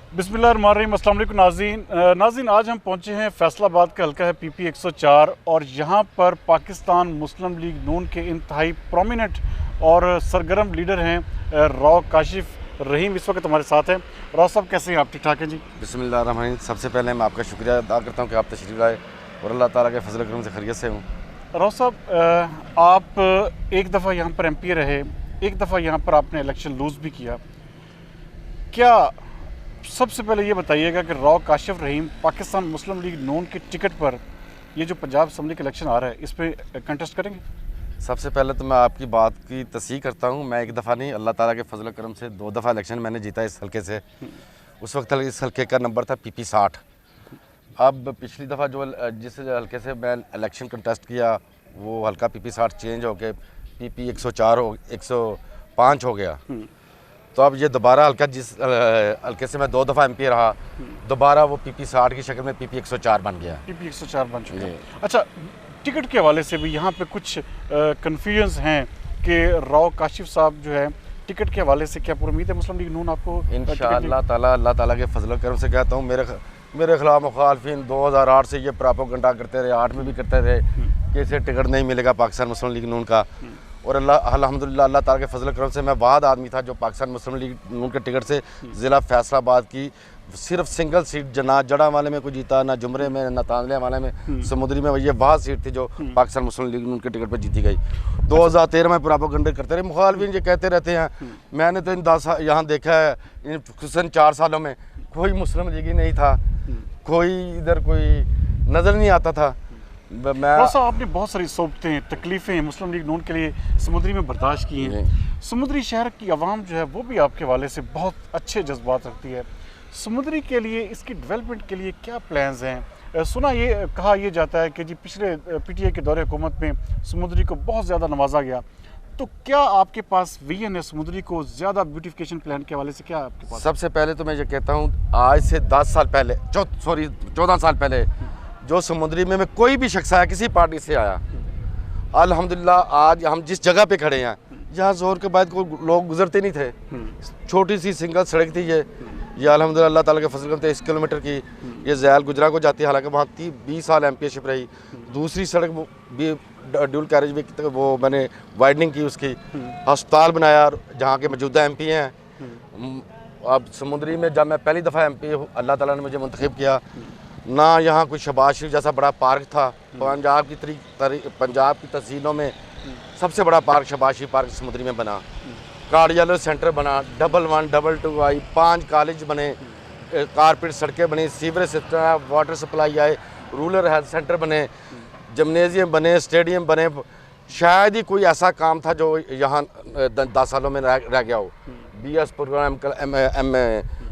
बिस्मिल्लाहिर्रहमानिर्रहीम। अस्सलाम वालेकुम नाज़रीन, आज हम पहुंचे हैं फैसलाबाद का हल्का है PP 104 और यहाँ पर पाकिस्तान मुस्लिम लीग नून के इंतहाई प्रोमिनेंट और सरगर्म लीडर हैं राव काशिफ रहीम इस वक्त हमारे साथ हैं। राव साहब कैसे हैं आप? ठीक ठाक हैं जी? बिस्मिल्लाहिर्रहमानिर्रहीम। सबसे पहले मैं आपका शुक्रिया अदा करता हूँ कि आप तशरीफ़ लाए और अल्लाह ताला के फजल करम से खैरियत से हूँ। राव साहब, आप एक दफ़ा यहाँ पर MP रहे, एक दफ़ा यहाँ पर आपने इलेक्शन लूज़ भी किया। क्या सबसे पहले ये बताइएगा कि राव काशिफ रहीम पाकिस्तान मुस्लिम लीग नून की टिकट पर ये जो पंजाब असम्बली का इलेक्शन आ रहा है इस पर कंटेस्ट करेंगे? सबसे पहले तो मैं आपकी बात की तस्दीक करता हूँ। मैं एक दफ़ा नहीं, अल्लाह ताला के फजल करम से 2 दफ़ा इलेक्शन मैंने जीता इस हल्के से। उस वक्त इस हल्के का नंबर था PP 60। अब पिछली दफ़ा जो जिस हल्के से मैं इलेक्शन कंटेस्ट किया वो हल्का PP 60 चेंज हो के PP 105 हो गया। तो अब ये दोबारा हल्का जिस हल्के से मैं 2 दफ़ा MP रहा, दोबारा वो PP 60 की शक्ल में PP 104 बन गया। PP 104 बन चुका है। अच्छा, टिकट के हवाले से भी यहाँ पे कुछ कन्फ्यूजन्स हैं कि राव काशिफ साहब जो है टिकट के हवाले से क्या पूरी उम्मीद है मुस्लिम लीग नून आपको? इंशाअल्लाह ताला अल्लाह ताला के फजल करम से कहता हूँ, मेरे खिलाफ मुखालफिन 2008 से ये प्रापोगंडा करते रहे, 8 में भी करते रहे कि इसे टिकट नहीं मिलेगा पाकिस्तान मुस्लिम लीग नून का। और अल्हम्दुलिल्लाह अल्लाह ताला के फजल करम से मैं वाहद आदमी था जो पाकिस्तान मुस्लिम लीग नून के टिकट से ज़िला फैसलाबाद की सिर्फ सिंगल सीट ना जड़ा वाले में कोई जीता, ना जुमरे में, ना तांदलिया वाले में, समुद्री में ये वाह सीट थी जो पाकिस्तान मुस्लिम लीग नून के टिकट पर जीती गई। 2013 में प्रापोगंडे करते रहे मुखालफिन, ये कहते रहते हैं। मैंने तो इन 10 यहाँ देखा है, इन 4 सालों में कोई मुस्लिम लीगी नहीं था, कोई इधर कोई नज़र नहीं आता था। आपने बहुत सारी सोबतें तकलीफ़ें मुस्लिम लीग नून के लिए समुद्री में बर्दाश्त की हैं। समुद्री शहर की आवाम जो है वो भी आपके हवाले से बहुत अच्छे जज्बात रखती है। समुद्री के लिए, इसकी डेवलपमेंट के लिए क्या प्लान्स हैं? कहा यह जाता है कि जी पिछले PTI के दौरे हुकूमत में समुद्री को बहुत ज़्यादा नवाजा गया। तो क्या आपके पास विजन है समुद्री को ज़्यादा ब्यूटिफिकेशन प्लान के हवाले से? क्या आपके पास? सबसे पहले तो मैं ये कहता हूँ, आज से 10 साल पहले 14 साल पहले जो समुद्री में कोई भी शख्स आया, किसी पार्टी से आया, अल्हम्दुलिल्लाह आज हम जिस जगह पे खड़े हैं यहाँ जोर के बाद कोई लोग गुजरते नहीं थे। छोटी सी सिंगल सड़क थी ये अल्हम्दुलिल्लाह अल्लाह ताला के फजल करते 1 किलोमीटर की ये ज़ैल गुजरा को जाती है। हालांकि वहाँ 20 साल MP रही। दूसरी सड़क भी ड्यूल कैरेज भी वो मैंने वाइडनिंग की, उसकी अस्पताल बनाया जहाँ के मौजूदा MP हैं। अब समुद्री में जब मैं पहली दफ़ा MP अल्लाह ताला ने मुझे मुंतखब किया, ना यहाँ कोई शहबाज शरीफ जैसा बड़ा पार्क था। पंजाब की तहसीलों में सबसे बड़ा पार्क शहबाज शरीफ पार्क समुद्री में बना। कार्डियोलॉजी सेंटर बना, 1, 2 आई, 5 कॉलेज बने, कारपेट सड़कें बनी, सीवरेज सिस्टम, वाटर सप्लाई आए, रूरल हेल्थ सेंटर बने, जिमनेजियम बने, स्टेडियम बने। शायद ही कोई ऐसा काम था जो यहाँ 10 सालों में रह गया हो।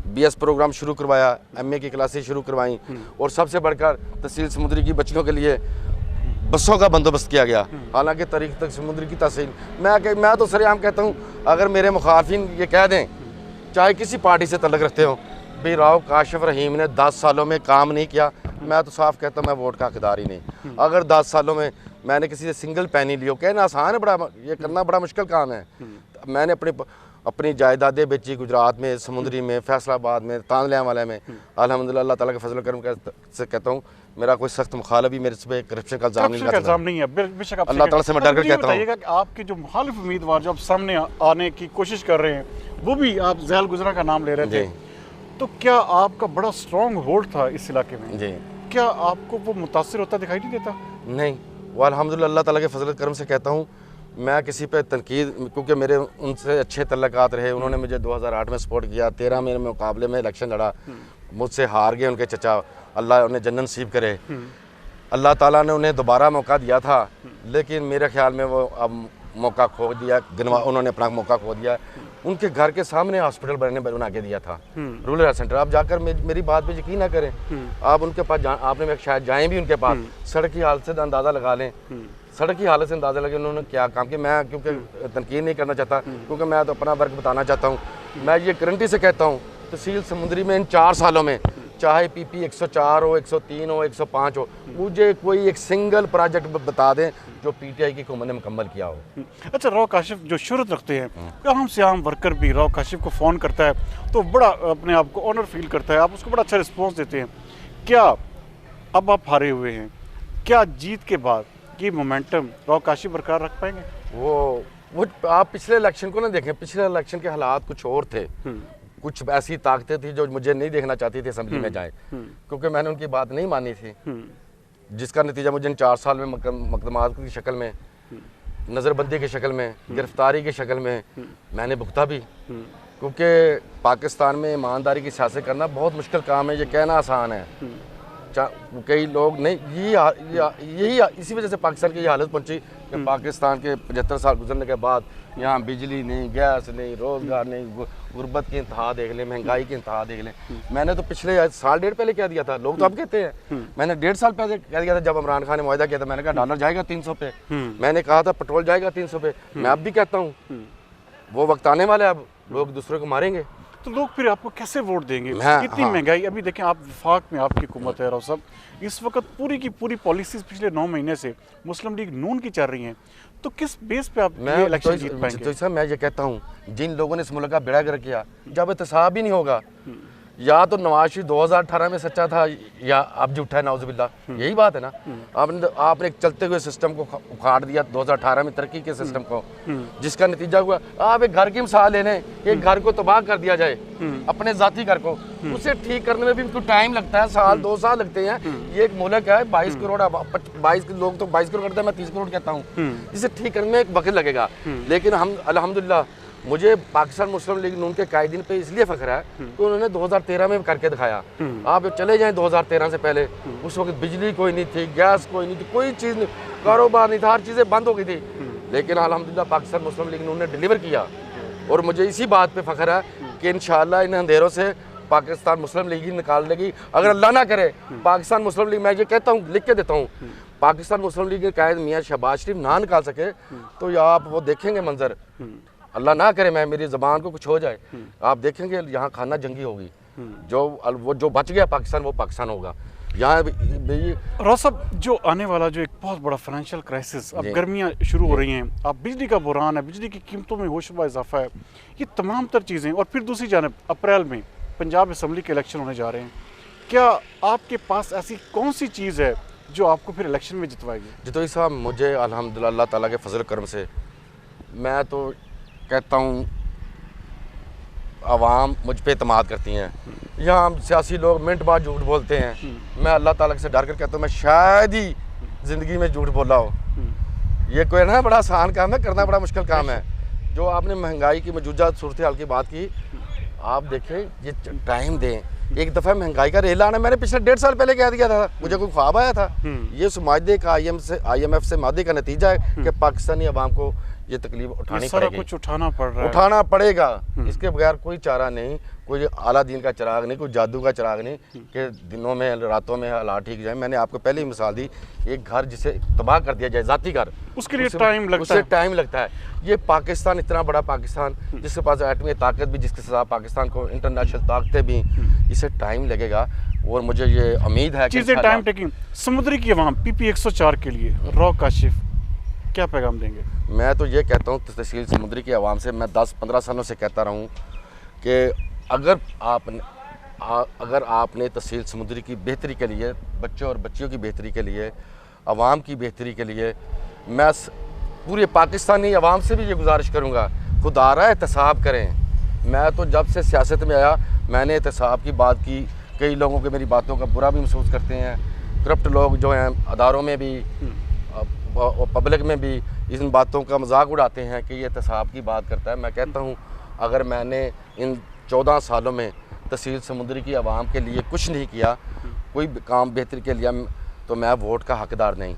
BS प्रोग्राम शुरू करवाया, MA की क्लासेस शुरू करवाई और सबसे बढ़कर तहसील समुद्री की बच्चियों के लिए बसों का बंदोबस्त किया गया। हालांकि तारीख तक समुद्री की तहसील मैं तो सरेआम कहता हूँ, अगर मेरे मुखालफिन ये कह दें, चाहे किसी पार्टी से तल्लुक़ रखते हो, भाई राव काशिफ रहीम ने 10 सालों में काम नहीं किया, मैं तो साफ कहता हूँ मैं वोट का हकदार ही नहीं। अगर 10 सालों में मैंने किसी से सिंगल पैनी लियो, कहना आसान है, बड़ा ये करना बड़ा मुश्किल काम है। मैंने अपनी जायदादें बेची गुजरात में, समुद्री में, फैसलाबाद में, तांदलिया वाले में। अल्हम्दुलिल्लाह अल्लाह ताला के फजल करम से कहता हूँ, मेरा कोई सख्त मुखालिफ भी मेरे पे करप्शन का इल्ज़ाम नहीं है। बेशक अल्लाह ताला से मैं डर कर कहता हूँ कि आपके जो मुखालिफ उम्मीदवार जो अब सामने आने की कोशिश कर रहे हैं, वो भी आप ज़ैल गुजरा का नाम ले रहे थे, तो क्या आपका बड़ा स्ट्रॉन्ग होल्ड था इस इलाके में जी? क्या आपको वो मुतासिर होता दिखाई नहीं देता? नहीं, वो अल्हम्दुलिल्लाह अल्लाह ताला के फजल करम से कहता हूँ, मैं किसी पे तनकीद, क्योंकि मेरे उनसे अच्छे तल्लुकात रहे। उन्होंने मुझे 2008 में सपोर्ट किया, 13 में मुकाबले में इलेक्शन लड़ा, मुझसे हार गए उनके चचा, अल्लाह उन्हें जन्नत नसीब करे। अल्लाह ताला ने उन्हें दोबारा मौका दिया था, लेकिन मेरे ख्याल में वो अब मौका खो दिया, उन्होंने अपना मौका खो दिया। उनके घर के सामने हॉस्पिटल बना के दिया था, रूरल हेल्थ सेंटर। आप जाकर मेरी बात पे यकीन ना करें, आप उनके पास आपने शायद जाएं भी उनके पास, सड़क की हालत से अंदाज़ा लगा लें, सड़क की हालत से अंदाज़ा लगे उन्होंने क्या काम किया। मैं क्योंकि तनकीद नहीं करना चाहता, क्योंकि मैं तो अपना वर्क बताना चाहता हूँ। मैं ये गारंटी से कहता हूँ, तहसील समुद्री में इन 4 सालों में चाहे PP 104 हो, 103 हो, 105 हो, मुझे कोई एक सिंगल प्रोजेक्ट बता दें जो PTI की हुकूमत ने मुकम्मल किया हो। अच्छा, राव काशिफ जो शोहरत रखते हैं, आम से आम वर्कर भी राव काशिफ को फ़ोन करता है तो बड़ा अपने आप को ऑनर फील करता है, आप उसको बड़ा अच्छा रिस्पॉन्स देते हैं। क्या अब आप हारे हुए हैं, क्या जीत के बाद ये मोमेंटम राव काशिफ बरकरार रख पाएंगे? वो आप पिछले इलेक्शन को ना देखें, पिछले इलेक्शन के हालात कुछ और थे, कुछ ऐसी ताकतें थी जो मुझे नहीं देखना चाहती थी असेंबली में जाए, क्योंकि मैंने उनकी बात नहीं मानी थी, जिसका नतीजा मुझे इन 4 साल में मुकदमात की शक्ल में, नज़रबंदी की शक्ल में, गिरफ्तारी की शक्ल में मैंने भुगता भी। क्योंकि पाकिस्तान में ईमानदारी की सियासत करना बहुत मुश्किल काम है, ये कहना आसान है, कई लोग नहीं, यही इसी वजह से पाकिस्तान की ये हालत पहुंची कि पाकिस्तान के 75 साल गुजरने के बाद यहाँ बिजली नहीं, गैस नहीं, रोज़गार नहीं, गुर्बत की इंतहा देख लें, महंगाई की इंतहा देख लें। मैंने तो पिछले 1.5 पहले कह दिया था, लोग तो अब कहते हैं, मैंने 1.5 साल पहले कह दिया था जब इमरान खान ने मुआहदा किया था, मैंने कहा डॉलर जाएगा 300 पे, मैंने कहा था पेट्रोल जाएगा 300 पे, मैं अब भी कहता हूँ वो वक्त आने वाला है, अब लोग दूसरे को मारेंगे। तो लोग फिर आपको कैसे वोट देंगे? कितनी महंगाई, अभी देखें आप वफाक में आपकी हुकूमत है राव साहब, इस वक्त पूरी की पूरी पॉलिसीज पिछले 9 महीने से मुस्लिम लीग नून की चल रही हैं, तो किस बेस पे आप ये इलेक्शन जीत पाएंगे? तो सर मैं ये कहता हूँ, जिन लोगों ने इस मुल्क का बेड़ा गर्क किया, जब एहतसाब ही नहीं होगा, या तो नवाज शरीफ 2018 में सच्चा था या अब झूठा है, नाउजुबिल्ला, यही बात है ना। आपने एक चलते हुए सिस्टम को उखाड़ दिया 2018 में, तरक्की के सिस्टम को, जिसका नतीजा हुआ आप एक घर की मिसाल ले लें, एक घर को तबाह कर दिया जाए, अपने जाती घर को, उसे ठीक करने में भी उनको टाइम लगता है, साल 2 साल लगते हैं। ये एक मुल्क है 22 करोड़, 22 लोग तो 22 करोड़ करते हैं, मैं 30 करोड़ कहता हूँ, इसे ठीक करने में एक वक्त लगेगा। लेकिन हम अल्हम्दुलिल्लाह, मुझे पाकिस्तान मुस्लिम लीग नून के कायदीन पे इसलिए फख्र है कि उन्होंने 2013 में करके दिखाया। आप चले जाएं 2013 से पहले, उस वक्त बिजली कोई नहीं थी, गैस कोई नहीं थी, कोई चीज़ नहीं, कारोबार नहीं था, हर चीज़ें बंद हो गई थी, लेकिन अल्हम्दुलिल्लाह पाकिस्तान मुस्लिम लीग नून ने डिलीवर किया। और मुझे इसी बात पर फख्र है कि इंशाअल्लाह इन अंधेरों से पाकिस्तान मुस्लिम लीग ही निकाल लेगी। अगर अल्लाह ना करे पाकिस्तान मुस्लिम लीग, मैं ये कहता हूँ, लिख के देता हूँ, पाकिस्तान मुस्लिम लीग के कायद मियाँ शहबाज शरीफ ना निकाल सके तो या आप वो देखेंगे मंजर, अल्लाह ना करे मैं मेरी ज़बान को कुछ हो जाए, आप देखेंगे यहाँ खाना जंगी होगी, जो बच गया पाकिस्तान वो पाकिस्तान होगा। यहाँ राव साहब, जो आने वाला जो एक बहुत बड़ा फाइनेंशियल क्राइसिस, अब गर्मियाँ शुरू हो रही हैं, अब बिजली का बुहरान है, बिजली की कीमतों में होशरुबा इजाफा है, ये तमाम तर चीज़ें, और फिर दूसरी जानब अप्रैल में पंजाब असम्बली के इलेक्शन होने जा रहे हैं, क्या आपके पास ऐसी कौन सी चीज़ है जो आपको फिर इलेक्शन में जितवाएगी? जितोई साहब, मुझे अल्हम्दुलिल्लाह अल्लाह ताला के फजल करम से, मैं तो कहता हूँ आवाम मुझ पे एतमाद करती हैं। यहाँ सियासी लोग मिनट बाद झूठ बोलते हैं, मैं अल्लाह ताला से डर कर कहता हूँ मैं शायद ही ज़िंदगी में झूठ बोला हो। ये कोई ना बड़ा आसान काम है, करना बड़ा मुश्किल काम है। जो आपने महंगाई की मौजूदा सूरत हाल की बात की, आप देखें, ये टाइम दें, एक दफ़ा महंगाई का रेल आना मैंने पिछले 1.5 साल पहले कह दिया था, मुझे कोई ख्वाब आया था? ये उस मादे का IMF से मादे का नतीजा है कि पाकिस्तानी अवाम को ये तकलीफ उठानी पड़ेगी, कुछ उठाना पड़ रहा है, उठाना पड़ेगा। इसके बगैर कोई चारा नहीं, कोई आला दीन का चिराग नहीं, कोई जादू का चिराग नहीं कि दिनों में रातों में हालात ठीक जाए। मैंने आपको पहले ही मिसाल दी, एक घर जिसे तबाह कर दिया जाए, जाती घर, उसके लिए टाइम लगता है। ये पाकिस्तान, इतना बड़ा पाकिस्तान जिसके पास एटमी ताकत भी, जिसके साथ पाकिस्तान को इंटरनेशनल ताकतें भी, इसे टाइम लगेगा। और मुझे ये उम्मीद है कि चीज़ें टाइम टेकिंग। समुद्री की अवाम PP 104 के लिए राव काशिफ क्या पैगाम देंगे? मैं तो ये कहता हूँ तहसील समुद्री की आवाम से, मैं 10-15 सालों से कहता रहा हूँ कि अगर आपने तहसील समुद्री की बेहतरी के लिए, बच्चों और बच्चियों की बेहतरी के लिए, आवाम की बेहतरी के लिए, मैं पूरे पाकिस्तानी आवाम से भी ये गुजारिश करूँगा, खुदारा एहतसाब करें। मैं तो जब से सियासत में आया मैंने एहतसाब की बात की, कई लोगों के मेरी बातों का बुरा भी महसूस करते हैं, करप्ट लोग जो हैं अदारों में भी, पब्लिक में भी इन बातों का मजाक उड़ाते हैं कि ये एहतसाब की बात करता है। मैं कहता हूँ अगर मैंने इन 14 सालों में तहसील समुद्री की आवाम के लिए कुछ नहीं किया, कोई काम बेहतर के लिए, तो मैं वोट का हकदार नहीं।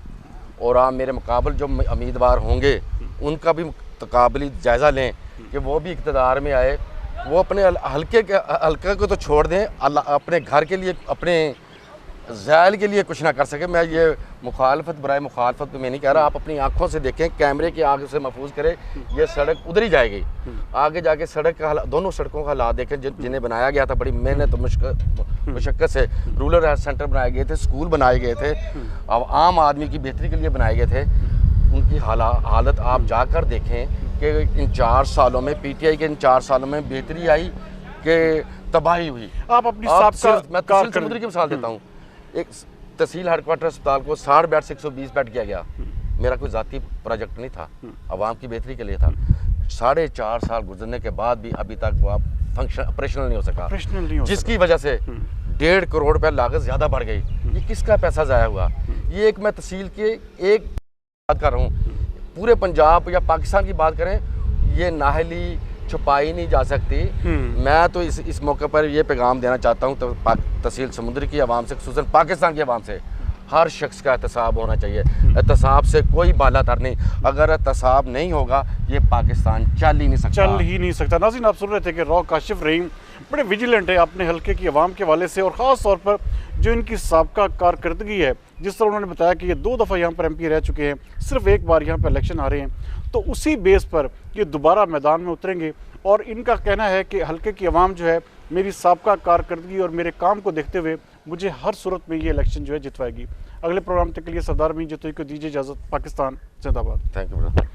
और आप मेरे मुकाबले जो उम्मीदवार होंगे उनका भी तकाबली जायज़ा लें कि वो भी इक़्तिदार में आए, वो अपने हल्के को तो छोड़ दें, अपने घर के लिए, अपने ज़ैल के लिए कुछ ना कर सके। मैं ये मुखालफत बराए मुखालफत में नहीं कह रहा, आप अपनी आंखों से देखें, कैमरे की आगे से महफूज करें, ये सड़क उधर ही जाएगी। आगे जाके सड़क का दोनों सड़कों का हालात देखें जिन्हें बनाया गया था बड़ी मेहनत मुशक्क़त से। रूरल हेल्थ सेंटर बनाए गए थे, स्कूल बनाए गए थे, अब आम आदमी की बेहतरी के लिए बनाए गए थे। उनकी हालत आप जाकर देखें कि इन 4 सालों में, PTI के इन 4 सालों में बेहतरी आई कि तबाही हुई। आप अपनी मैं तहसील समुद्री की मिसाल देता हूँ। एक तहसील हेडक्वार्टर अस्पताल को 60 बेड से 120 बेड किया गया। मेरा कोई ज़ाती प्रोजेक्ट नहीं था, आवाम की बेहतरी के लिए था। 4.5 साल गुजरने के बाद भी अभी तक वो फंक्शन ऑपरेशनल नहीं हो सका, जिसकी वजह से 1.5 करोड़ रुपये लागत ज़्यादा बढ़ गई। ये किसका पैसा ज़ाया हुआ? ये एक मैं तहसील के एक बात कर रहा हूँ, पूरे पंजाब या पाकिस्तान की बात करें, ये नाहली छुपाई नहीं जा सकती। मैं तो इस मौके पर ये पैगाम देना चाहता हूँ तो तहसील समुद्री की आवाम से, खुसूसन पाकिस्तान की आवाम से, हर शख्स का एहतसाब होना चाहिए। एहतसाब से कोई बालातर नहीं। अगर एहतसाब नहीं होगा ये पाकिस्तान चल ही नहीं सकता। नाज़रीन, आप सुन रहे थे कि रॉ काशिफ रहीम बड़े विजिलेंट है अपने हल्के की आवाम के हवाले से, और ख़ास तौर पर जो इनकी साबका कारकर्दगी है, जिस तरह उन्होंने बताया कि ये 2 दफ़ा यहाँ पर MP रह चुके हैं, सिर्फ एक बार यहाँ पर इलेक्शन आ रहे हैं, तो उसी बेस पर ये दोबारा मैदान में उतरेंगे। और इनका कहना है कि हल्के की आवाम जो है मेरी साबका कारकर्दगी और मेरे काम को देखते हुए मुझे हर सूरत में ये इलेक्शन जो है जितवाएगी। अगले प्रोग्राम तक के लिए सरदार मीर जतोई को दीजिए इजाज़त। पाकिस्तान जिंदाबाद। Thank you.